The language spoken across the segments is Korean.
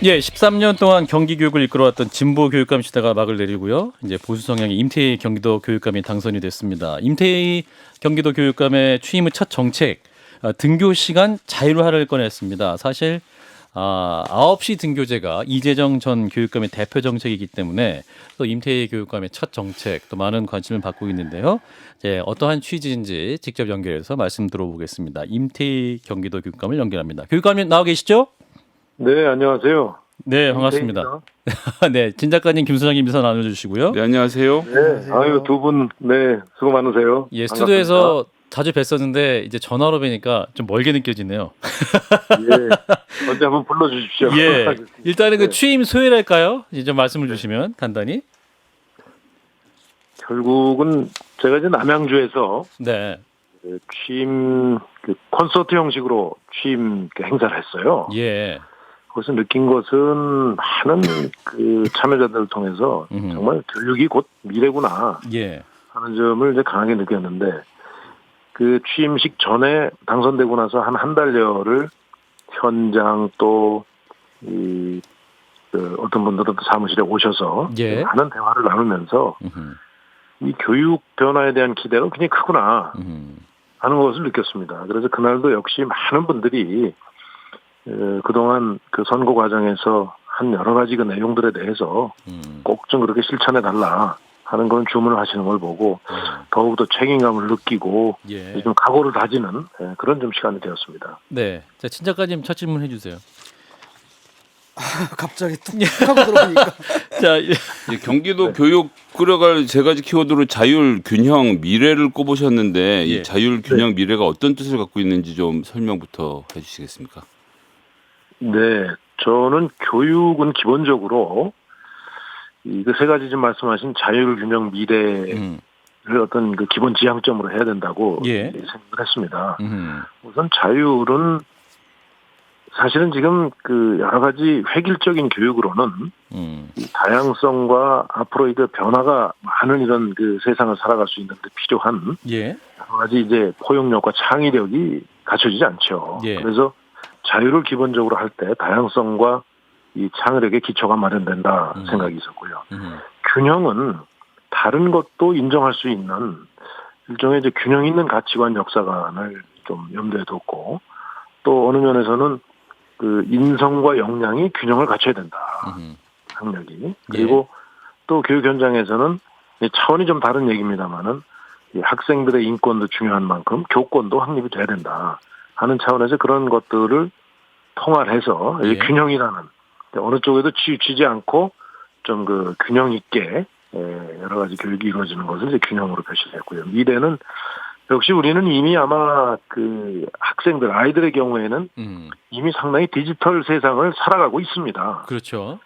예, 13년 동안 경기 교육을 이끌어왔던 진보 교육감 시대가 막을 내리고요. 이제 보수 성향의 임태희 경기도 교육감이 당선이 됐습니다. 임태희 경기도 교육감의 취임 후 첫 정책, 등교 시간 자율화를 꺼냈습니다. 사실 9시 등교제가 이재정 전 교육감의 대표 정책이기 때문에 또 임태희 교육감의 첫 정책 또 많은 관심을 받고 있는데요. 이제 어떠한 취지인지 직접 연결해서 말씀 들어보겠습니다. 임태희 경기도 교육감을 연결합니다. 교육감님 나와 계시죠? 네, 안녕하세요. 네, 반갑습니다. 네, 진 작가님, 김 소장님 인사 나눠주시고요. 네, 안녕하세요. 네, 아유, 두 분, 네, 수고 많으세요. 예, 스튜디오에서 자주 뵀었는데 이제 전화로 뵈니까 좀 멀게 느껴지네요. 예, 언제 한번 불러주십시오. 예, 일단은 그 네. 취임 소회랄까요? 이제 좀 말씀을 주시면 간단히. 결국은 제가 이제 남양주에서 네, 취임 콘서트 형식으로 취임 행사를 했어요. 예, 거기서 느낀 것은 많은 참여자들을 통해서 정말 교육이 곧 미래구나 예, 하는 점을 이제 강하게 느꼈는데 그 취임식 전에 당선되고 나서 한 달여를 현장 또 어떤 분들은 또 사무실에 오셔서 예. 많은 대화를 나누면서 이 교육 변화에 대한 기대가 굉장히 크구나 하는 것을 느꼈습니다. 그래서 그날도 역시 많은 분들이 그동안 그 선거 과정에서 한 여러 가지 그 내용들에 대해서 꼭 좀 그렇게 실천해 달라 하는 그런 주문을 하시는 걸 보고 더욱더 책임감을 느끼고 예. 좀 각오를 다지는 그런 좀 시간이 되었습니다. 네. 자, 진 작가님 첫 질문 해주세요. 갑자기 툭 하고 들어오니까. 자, 예, 경기도 교육 끌어갈 세 가지 키워드로 자율, 균형, 미래를 꼽으셨는데 예. 이 자율, 균형, 미래가 어떤 뜻을 갖고 있는지 좀 설명부터 해주시겠습니까? 네, 저는 교육은 기본적으로 그 세 가지 지금 말씀하신 자율, 균형, 미래를 어떤 그 기본 지향점으로 해야 된다고 예. 생각을 했습니다. 우선 자율은 사실은 지금 그 여러 가지 획일적인 교육으로는 이 다양성과 앞으로 그 변화가 많은 이런 그 세상을 살아갈 수 있는데 필요한 예, 여러 가지 이제 포용력과 창의력이 갖춰지지 않죠. 예. 그래서 자유를 기본적으로 할 때 다양성과 이 창의력의 기초가 마련된다 생각이 있었고요. 균형은 다른 것도 인정할 수 있는 일종의 이제 균형 있는 가치관 역사관을 좀 염두에 뒀고 또 어느 면에서는 그 인성과 역량이 균형을 갖춰야 된다. 학력이. 그리고 또 교육 현장에서는 차원이 좀 다른 얘기입니다만은 이 학생들의 인권도 중요한 만큼 교권도 확립이 돼야 된다 하는 차원에서 그런 것들을 통할해서 예. 균형이라는 어느 쪽에도 치우치지 않고 좀 그 균형 있게 여러 가지 교육이 이루어지는 것을 이제 균형으로 표시했고요. 미래는 역시 우리는 이미 아마 그 학생들 아이들의 경우에는 이미 상당히 디지털 세상을 살아가고 있습니다. 그렇죠.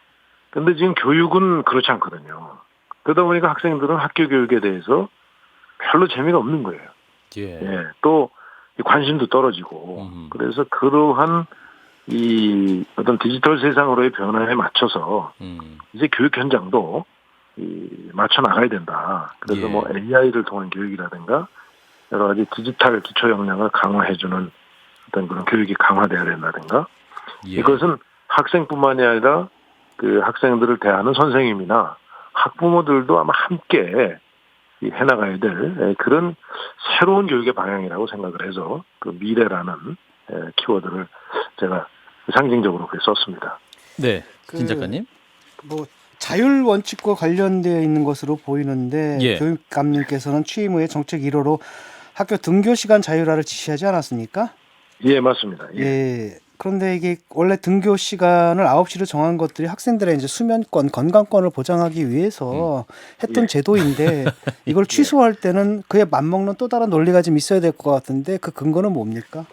그런데 지금 교육은 그렇지 않거든요. 그러다 보니까 학생들은 학교 교육에 대해서 별로 재미가 없는 거예요. 예, 예, 또 관심도 떨어지고 그래서 그러한 이 어떤 디지털 세상으로의 변화에 맞춰서 이제 교육 현장도 맞춰 나가야 된다. 그래서 예. 뭐 AI를 통한 교육이라든가 여러 가지 디지털 기초 역량을 강화해주는 어떤 그런 교육이 강화돼야 된다든가 예. 이것은 학생뿐만이 아니라 그 학생들을 대하는 선생님이나 학부모들도 아마 함께 해나가야 될 그런 새로운 교육의 방향이라고 생각을 해서 그 미래라는 키워드를 제가 상징적으로 그렇게 썼습니다. 네, 진 작가님. 뭐 자율 원칙과 관련되어 있는 것으로 보이는데 예. 교육감님께서는 취임 후에 정책 1호로 학교 등교 시간 자율화를 지시하지 않았습니까? 예, 맞습니다. 예. 예. 그런데 이게 원래 등교 시간을 9시로 정한 것들이 학생들의 이제 수면권, 건강권을 보장하기 위해서 했던 예. 제도인데 이걸 취소할 때는 그에 맞먹는 또 다른 논리가 좀 있어야 될 것 같은데 그 근거는 뭡니까?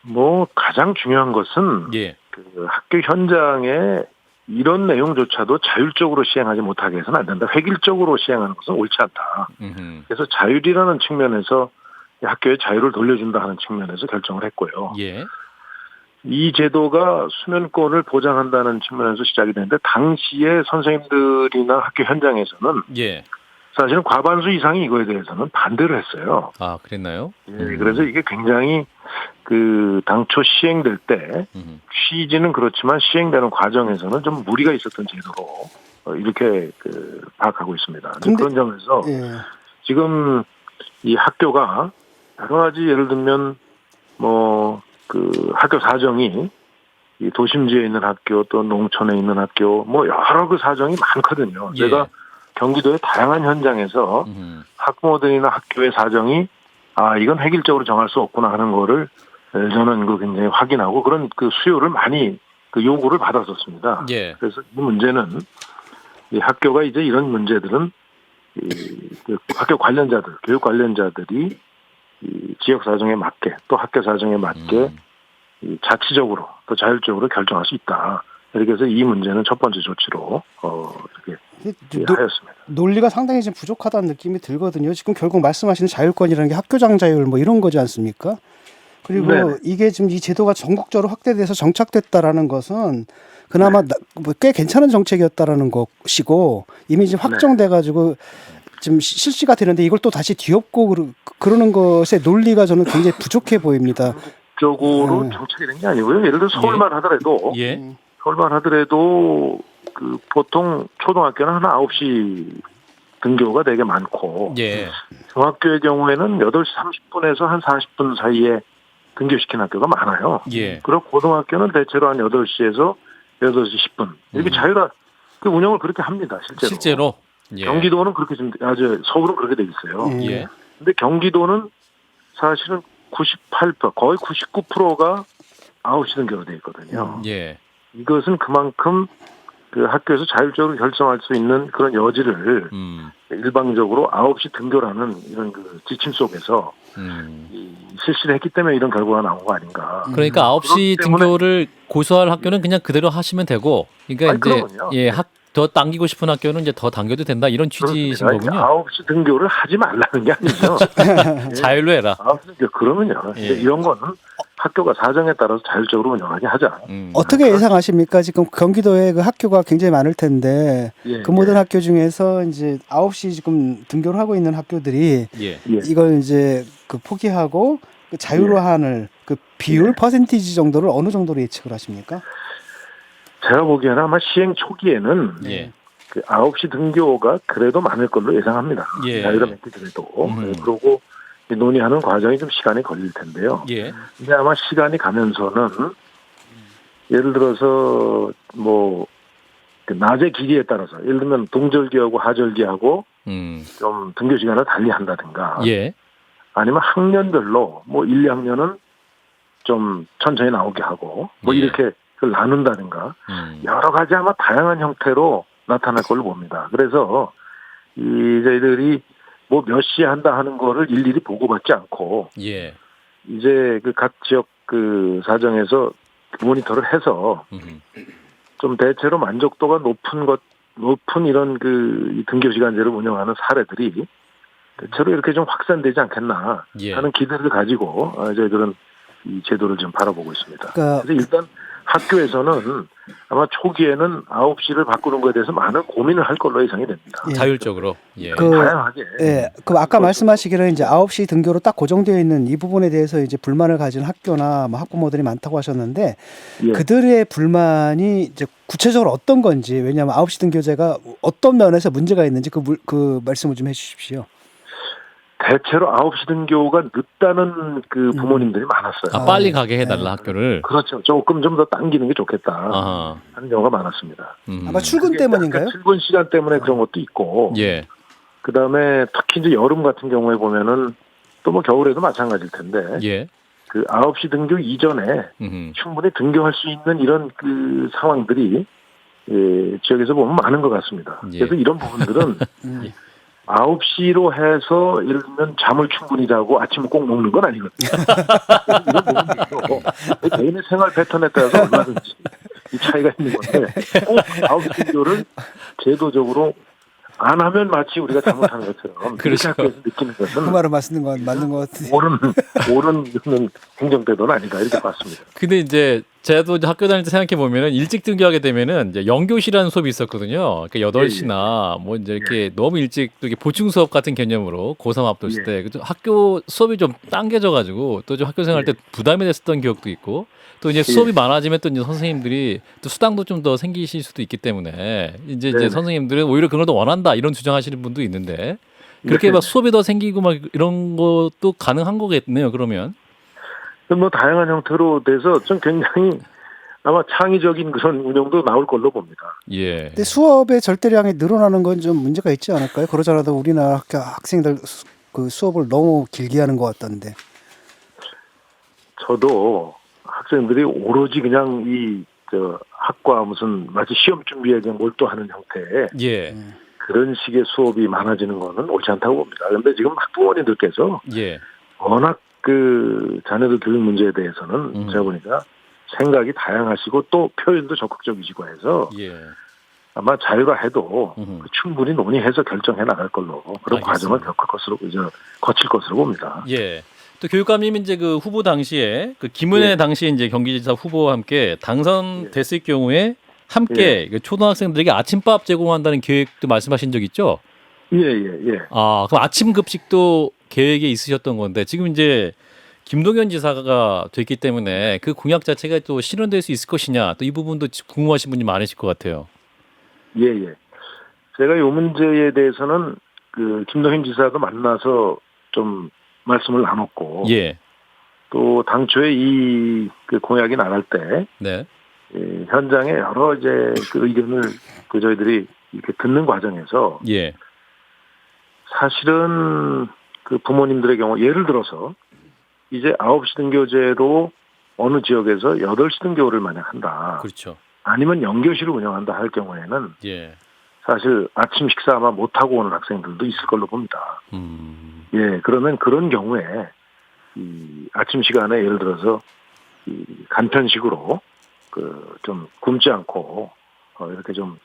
뭐 가장 중요한 것은 예, 그 학교 현장에 이런 내용조차도 자율적으로 시행하지 못하게 해서는 안 된다. 획일적으로 시행하는 것은 옳지 않다. 그래서 자율이라는 측면에서 학교에 자유를 돌려준다 하는 측면에서 결정을 했고요. 예, 이 제도가 수면권을 보장한다는 측면에서 시작이 됐는데 당시에 선생님들이나 학교 현장에서는 예, 사실은 과반수 이상이 이거에 대해서는 반대를 했어요. 아, 그랬나요? 예, 그래서 이게 굉장히 그 당초 시행될 때 취지는 그렇지만 시행되는 과정에서는 좀 무리가 있었던 제도로 이렇게 파악하고 있습니다. 근데- 그런 점에서 예. 지금 이 학교가 여러 가지 예를 들면 뭐 그 학교 사정이 이 도심지에 있는 학교 또 농촌에 있는 학교 뭐 여러 그 사정이 많거든요. 예. 제가 경기도의 다양한 현장에서 학부모들이나 학교의 사정이 이건 획일적으로 정할 수 없구나 하는 거를 저는 그 굉장히 확인하고 그런 그 수요를 많이 그 요구를 받았었습니다. 예. 그래서 이 문제는 이 학교가 이제 이런 문제들은 그 학교 관련자들, 교육 관련자들이 이 지역 사정에 맞게 또 학교 사정에 맞게 이 자치적으로 또 자율적으로 결정할 수 있다. 이렇게 해서 이 문제는 첫 번째 조치로 이렇게 하였습니다. 논리가 상당히 좀 부족하다는 느낌이 들거든요. 지금 결국 말씀하시는 자율권이라는 게 학교장 자율 뭐 이런 거지 않습니까? 그리고 네네. 이게 지금 이 제도가 전국적으로 확대돼서 정착됐다라는 것은 그나마 꽤 괜찮은 정책이었다라는 것이고 이미 지금 확정돼가지고 지금 실시가 되는데 이걸 또 다시 뒤엎고 그러는 것의 논리가 저는 굉장히 부족해 보입니다. 적으로 정착이 된 게 아니고요. 예를 들어 서울만 하더라도 예. 서울만 하더라도 그 보통 초등학교는 한 9시 등교가 되게 많고 예. 중학교의 경우에는 8시 30분에서 한 40분 사이에 등교시키는 학교가 많아요. 예. 그리고 고등학교는 대체로 한 8시에서 8시 10분 이렇게 그 운영을 그렇게 합니다. 실제로. 예. 경기도는 그렇게 좀 서울은 그렇게 돼 있어요. 예. 근데 경기도는 사실은 98% 거의 99%가 9시 등교로 돼 있거든요. 예. 이것은 그만큼 그 학교에서 자율적으로 결정할 수 있는 그런 여지를 일방적으로 9시 등교라는 이런 그 지침 속에서 실시를 했기 때문에 이런 결과가 나온 거 아닌가. 그러니까 9시 그렇기 때문에- 등교를 고수할 학교는 그냥 그대로 하시면 되고, 그러니까 아니, 이제 그러면요. 예, 더 당기고 싶은 학교는 이제 더 당겨도 된다 이런 취지신 그렇습니다. 거군요. 9시 등교를 하지 말라는 게 아니죠. 자율로 해라. 9시 등교 그러면요. 예. 이런 거는 학교가 사정에 따라서 자율적으로 운영하게 하자. 어떻게 예상하십니까? 지금 경기도에 그 학교가 굉장히 많을 텐데 예, 그 모든 학교 중에서 이제 9시 지금 등교를 하고 있는 학교들이 예. 예. 이걸 이제 그 포기하고 그 자율화하는 그 비율 퍼센티지 정도를 어느 정도로 예측을 하십니까? 제가 보기에는 아마 시행 초기에는 예. 그 9시 등교가 그래도 많을 걸로 예상합니다. 예. 자유가 몇 개 그래도. 그리고 논의하는 과정이 좀 시간이 걸릴 텐데요. 예. 근데 아마 시간이 가면서는 예를 들어서 뭐 그 낮의 길이에 따라서 예를 들면 동절기하고 하절기하고 좀 등교 시간을 달리 한다든가 예. 아니면 학년별로 뭐 1, 2학년은 좀 천천히 나오게 하고 뭐 예. 이렇게 그걸 나눈다든가 여러 가지 아마 다양한 형태로 나타날 걸로 봅니다. 그래서 저희들이 뭐 몇 시에 한다 하는 거를 일일이 보고받지 않고 예. 이제 그 각 지역 그 사정에서 모니터를 해서 좀 대체로 만족도가 높은 이런 이 등교 시간제를 운영하는 사례들이 대체로 이렇게 좀 확산되지 않겠나 예. 하는 기대를 가지고 저희들은 이 제도를 좀 바라보고 있습니다. 그러니까 그래서 일단 학교에서는 아마 초기에는 9시를 바꾸는 것에 대해서 많은 고민을 할 걸로 예상이 됩니다. 예. 자율적으로. 예. 다양하게. 예, 그 아까 말씀하시기를 이제 9시 등교로 딱 고정되어 있는 이 부분에 대해서 이제 불만을 가진 학교나 뭐 학부모들이 많다고 하셨는데 예. 그들의 불만이 이제 구체적으로 어떤 건지 왜냐하면 9시 등교제가 어떤 면에서 문제가 있는지 그 말씀을 좀 해주십시오. 대체로 9시 등교가 늦다는 그 부모님들이 많았어요. 아, 빨리 가게 해달라 학교를. 그렇죠. 조금 좀 더 당기는 게 좋겠다 아하. 하는 경우가 많았습니다. 아마 출근 그게 때문인가요? 약간 출근 시간 때문에 그런 것도 있고 예. 그다음에 특히 이제 여름 같은 경우에 보면은 또 뭐 겨울에도 마찬가지일 텐데 예. 그 9시 등교 이전에 충분히 등교할 수 있는 이런 그 상황들이 지역에서 보면 많은 것 같습니다. 예. 그래서 이런 부분들은 9시로 해서 예를 들면 잠을 충분히 자고 아침을 꼭 먹는 건 아니거든요. 이런 부분들도 개인의 생활 패턴에 따라서 얼마든지 이 차이가 있는 건데 꼭 9시 등교를 제도적으로 안 하면 마치 우리가 잘못하는 것처럼 그렇게 그렇죠. 학교에서 느끼는 그 것은 말은 맞는 것 같아요. 옳은 행정태도는 아니다 이렇게 봤습니다. 근데 이제 저도 이제 학교 다닐 때 생각해 보면은 일찍 등교하게 되면은 이제 영교시라는 수업이 있었거든요. 그러니까 8시나 뭐 이제 이렇게 너무 일찍 또 이렇게 보충 수업 같은 개념으로 고3 앞뒀을 때 학교 수업이 좀 당겨져 가지고 또 좀 학교 생활 때 부담이 됐었던 기억도 있고 또 이제 수업이 많아지면 또 이제 선생님들이 또 수당도 좀 더 생기실 수도 있기 때문에 이제 선생님들은 오히려 그런 걸 더 원한다 이런 주장하시는 분도 있는데 그렇게 막 수업이 더 생기고 막 이런 것도 가능한 거겠네요. 그러면. 뭐 다양한 형태로 돼서 좀 굉장히 아마 창의적인 그런 운영도 나올 걸로 봅니다. 예. 근데 수업의 절대량이 늘어나는 건 좀 문제가 있지 않을까요? 그러잖아도 우리나라 학생들 그 수업을 너무 길게 하는 것 같던데. 저도 학생들이 오로지 그냥 학과 무슨 마치 시험 준비에 그냥 몰두하는 형태의 예. 그런 식의 수업이 많아지는 거는 옳지 않다고 봅니다. 그런데 지금 학부모님들께서 예. 워낙 그 자녀들 교육 문제에 대해서는 제가 보니까 생각이 다양하시고 또 표현도 적극적이시고 해서 예. 아마 자유가 해도 충분히 논의해서 결정해 나갈 걸로 그런 알겠습니다. 과정을 거칠 것으로 봅니다. 예. 또 교육감님이 이제 그 후보 당시에 그 김은혜 당시 이제 경기지사 후보와 함께 당선됐을 경우에 함께 그 초등학생들에게 아침밥 제공한다는 계획도 말씀하신 적 있죠? 예. 아, 그럼 아침 급식도 계획에 있으셨던 건데 지금 이제 김동연 지사가 됐기 때문에 그 공약 자체가 또 실현될 수 있을 것이냐 또 이 부분도 궁금하신 분이 많으실 것 같아요. 예. 제가 이 문제에 대해서는 그 김동연 지사도 만나서 좀 말씀을 나눴고, 예. 또 당초에 그 공약이 나갈 때 네. 현장에 여러 이제 그 의견을 저희들이 이렇게 듣는 과정에서 예. 사실은 그 부모님들의 경우 예를 들어서 이제 9시 등교제로 어느 지역에서 8시 등교를 만약 한다. 그렇죠. 아니면 영교시를 운영한다 할 경우에는 예. 사실 아침 식사 아마 못하고 오는 학생들도 있을 걸로 봅니다. 예, 그러면 그런 경우에 이 아침 시간에 예를 들어서 이 간편식으로 좀 굶지 않고 이렇게 좀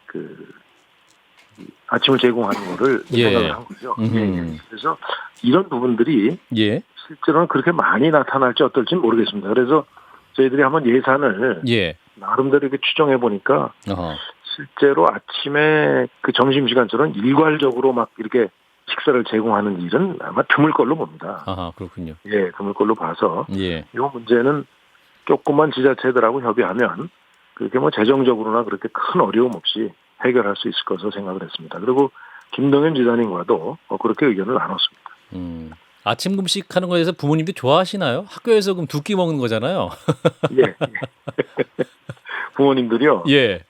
아침을 제공하는 거를 생각을 한 거죠. 예. 그래서 이런 부분들이 실제로는 그렇게 많이 나타날지 어떨지 모르겠습니다. 그래서 저희들이 한번 예산을 나름대로 이렇게 추정해 보니까 실제로 아침에 그 점심시간처럼 일괄적으로 막 이렇게 식사를 제공하는 일은 아마 드물 걸로 봅니다. 아하, 그렇군요. 예, 드물 걸로 봐서 이 문제는 조그만 지자체들하고 협의하면 그렇게 뭐 재정적으로나 그렇게 큰 어려움 없이 해결할 수 있을 것으로 생각을 했습니다. 그리고 김동연 지사님과도 그렇게 의견을 나눴습니다. 아침 금식 하는 거에 대해서 부모님들이 좋아하시나요? 학교에서 그럼 두 끼 먹는 거잖아요. 예. 부모님들이요. 예.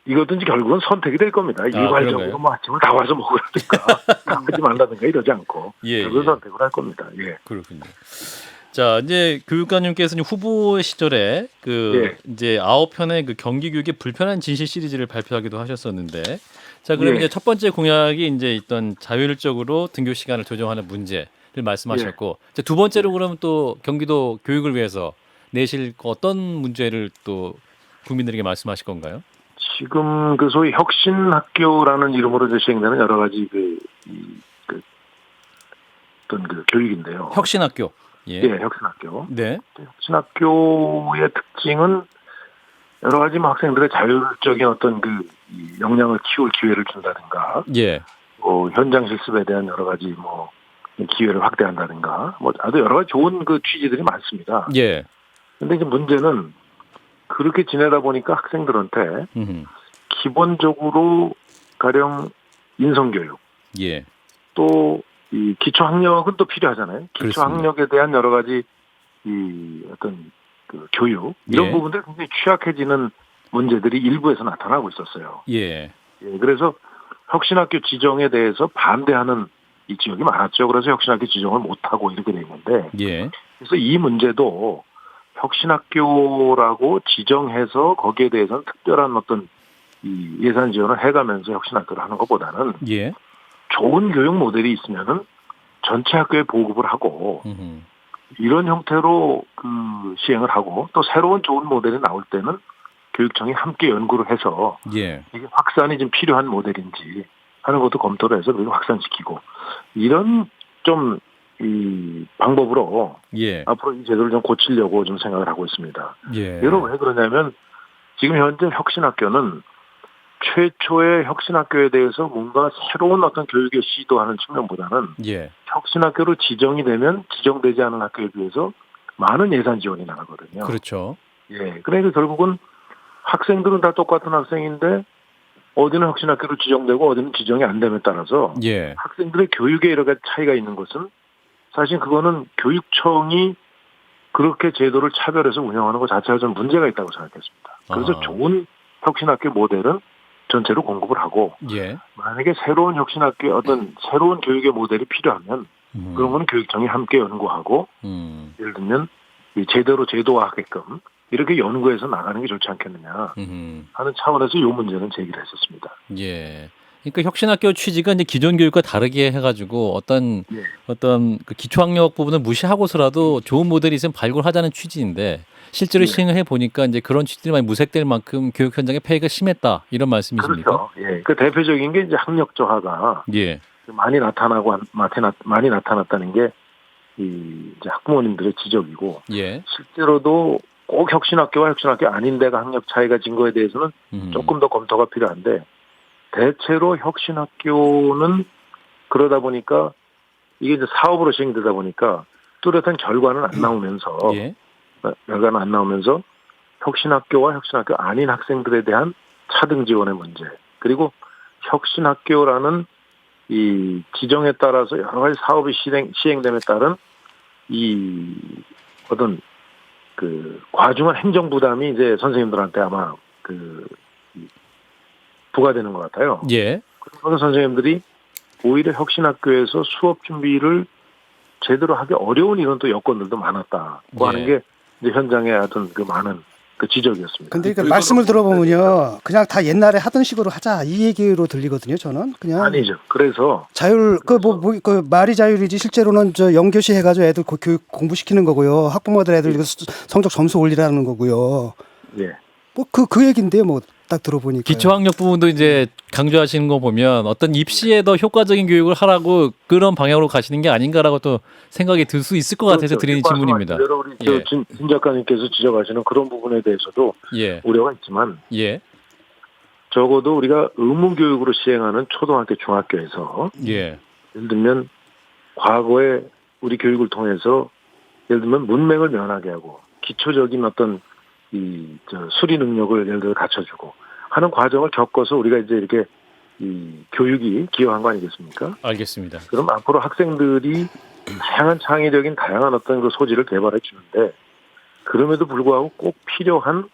이거든지 결국은 선택이 될 겁니다. 일괄적으로 뭐 아침을 다 와서 먹으라든가 하지 말라든가 이러지 않고 결국은 선택을 할 겁니다. 예. 그렇군요. 자, 이제 교육감님께서는 후보 시절에 이제 9편의 그 경기 교육의 불편한 진실 시리즈를 발표하기도 하셨었는데, 자, 그럼 이제 첫 번째 공약이 이제 있던 자율적으로 등교 시간을 조정하는 문제를 말씀하셨고, 자, 두 번째로 그러면 또 경기도 교육을 위해서 내실 어떤 문제를 또 국민들에게 말씀하실 건가요? 지금 그 소위 혁신학교라는 이름으로 시행되는 여러 가지 어떤 교육인데요. 혁신학교. 예, 혁신학교. 네. 혁신학교의 특징은 여러 가지 학생들의 자율적인 어떤 역량을 키울 기회를 준다든가, 현장 실습에 대한 여러 가지 기회를 확대한다든가, 아주 여러 가지 좋은 취지들이 많습니다. 예. 근데 이제 문제는 그렇게 지내다 보니까 학생들한테 기본적으로 가령 인성교육, 또 이 기초학력은 또 필요하잖아요. 기초학력에 대한 여러 가지 어떤 교육 이런 부분들 굉장히 취약해지는 문제들이 일부에서 나타나고 있었어요. 그래서 혁신학교 지정에 대해서 반대하는 이 지역이 많았죠. 그래서 혁신학교 지정을 못하고 이렇게 돼 있는데, 그래서 이 문제도 혁신학교라고 지정해서 거기에 대해서는 특별한 어떤 이 예산 지원을 해가면서 혁신학교를 하는 것보다는 좋은 교육 모델이 있으면은 전체 학교에 보급을 하고 이런 형태로 시행을 하고 또 새로운 좋은 모델이 나올 때는 교육청이 함께 연구를 해서 예. 이게 확산이 좀 필요한 모델인지 하는 것도 검토를 해서 그걸 확산시키고 이런 좀 이 방법으로 예. 앞으로 이 제도를 좀 고치려고 좀 생각을 하고 있습니다. 예. 여러분 왜 그러냐면 지금 현재 혁신학교는 최초의 혁신학교에 대해서 뭔가 새로운 어떤 교육의 시도하는 측면보다는 예. 혁신학교로 지정이 되면 지정되지 않은 학교에 비해서 많은 예산 지원이 나가거든요. 그렇죠. 예. 그러니까 결국은 학생들은 다 똑같은 학생인데 어디는 혁신학교로 지정되고 어디는 지정이 안 됨에 따라서 예. 학생들의 교육에 여러 가지 차이가 있는 것은 사실 그거는 교육청이 그렇게 제도를 차별해서 운영하는 것 자체가 좀 문제가 있다고 생각했습니다. 그래서 좋은 혁신학교 모델은 전체로 공급을 하고 예. 만약에 새로운 혁신학교 어떤 새로운 교육의 모델이 필요하면 그런 거는 교육청이 함께 연구하고 예를 들면 이 제대로 제도화하게끔 이렇게 연구해서 나가는 게 좋지 않겠느냐 하는 차원에서 이 문제는 제기를 했었습니다. 예. 그러니까 혁신학교 취지가 이제 기존 교육과 다르게 해가지고 어떤 그 기초학력 부분을 무시하고서라도 좋은 모델이 있으면 발굴하자는 취지인데 실제로 시행을 해 보니까 이제 그런 취지들이 많이 무색될 만큼 교육 현장의 폐해가 심했다 이런 말씀이십니까? 그렇죠. 예. 그 대표적인 게 이제 학력 저하가 예. 많이 나타났다는 게 이 이제 학부모님들의 지적이고 예. 실제로도 꼭 혁신학교와 혁신학교 아닌 데가 학력 차이가 진 거에 대해서는 조금 더 검토가 필요한데 대체로 혁신학교는 그러다 보니까 이게 이제 사업으로 시행되다 보니까 뚜렷한 결과는 안 나오면서 예. 결과는 안 나오면서 혁신학교와 혁신학교 아닌 학생들에 대한 차등 지원의 문제 그리고 혁신학교라는 이 지정에 따라서 여러 가지 사업이 시행됨에 따른 이 어떤 그 과중한 행정 부담이 이제 선생님들한테 아마 그 부과되는 것 같아요. 예. 그래서 선생님들이 오히려 혁신학교에서 수업 준비를 제대로 하기 어려운 이런 또 여건들도 많았다고 하는 게 이제 현장의 어떤 그 많은 그 지적이었습니다. 근데 그 말씀을 들어보면요, 그냥 다 옛날에 하던 식으로 하자 이 얘기로 들리거든요. 저는 그냥 아니죠. 그래서 자율 그 말이 자율이지 실제로는 저 영교시 해가지고 애들 교육 공부시키는 거고요. 학부모들 애들 성적 점수 올리라는 거고요. 예. 뭐 그 얘긴데요. 뭐 딱 들어보니까 기초학력 부분도 이제 강조하시는 거 보면 어떤 입시에 더 효과적인 교육을 하라고 그런 방향으로 가시는 게 아닌가라고 또 생각이 들 수 있을 것 같아서 드리는 질문입니다. 여러 우리 예. 진 작가님께서 지적하시는 그런 부분에 대해서도 예. 우려가 있지만 예. 적어도 우리가 의무 교육으로 시행하는 초등학교, 중학교에서 예. 예를 들면 과거에 우리 교육을 통해서 예를 들면 문맹을 면하게 하고 기초적인 어떤 수리 능력을 예를 들어 갖춰주고 하는 과정을 겪어서 우리가 이제 이렇게 이 교육이 기여한 거 아니겠습니까? 알겠습니다. 그럼 앞으로 학생들이 다양한 창의적인 다양한 어떤 그 소질을 개발해 주는데 그럼에도 불구하고 꼭 필요한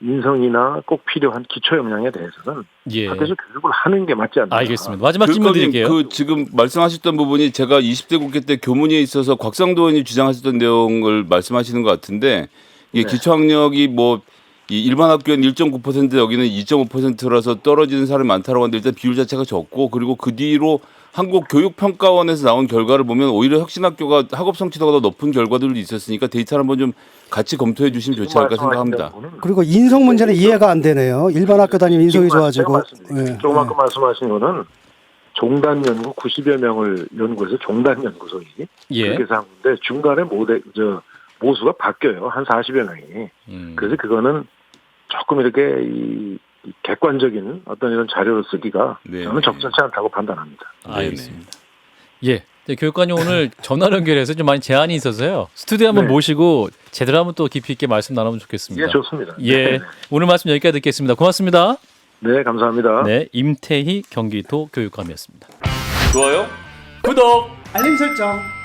인성이나 꼭 필요한 기초 역량에 대해서는 예. 학교에서 교육을 하는 게 맞지 않나. 알겠습니다. 마지막 질문 드릴게요. 그 지금 말씀하셨던 부분이 제가 20대 국회 때 교문위에 있어서 곽상도 의원이 주장하셨던 내용을 말씀하시는 것 같은데 이게 기초학력이 뭐 이 일반 학교는 1.9% 여기는 2.5%라서 떨어지는 사람이 많다고 하는데 일단 비율 자체가 적고 그리고 그 뒤로 한국교육평가원에서 나온 결과를 보면 오히려 혁신학교가 학업 성취도가 더 높은 결과들도 있었으니까 데이터를 한번 좀 같이 검토해 주시면 좋지 않을까 생각합니다. 그리고 인성 문제는 이해가 안 되네요. 일반 학교 다니면 인성이 좋아지고. 예. 조금 아까 말씀하신 거는 종단 연구 90여 명을 연구해서 종단 연구소이 그렇게 해서 한 건데 중간에 모수가 바뀌어요. 한 40여 명이. 그래서 그거는 조금 이렇게 이 객관적인 어떤 이런 자료를 쓰기가 저는 적절치 않다고 판단합니다. 알겠습니다. 예. 네, 교육관님 오늘 전화 연결해서 좀 많이 제한이 있어서요. 스튜디오 한번 모시고 제대로 한번 또 깊이 있게 말씀 나누면 좋겠습니다. 예, 좋습니다. 예. 네. 오늘 말씀 여기까지 듣겠습니다. 고맙습니다. 네, 감사합니다. 네, 임태희 경기도 교육감이었습니다. 좋아요? 구독! 알림 설정.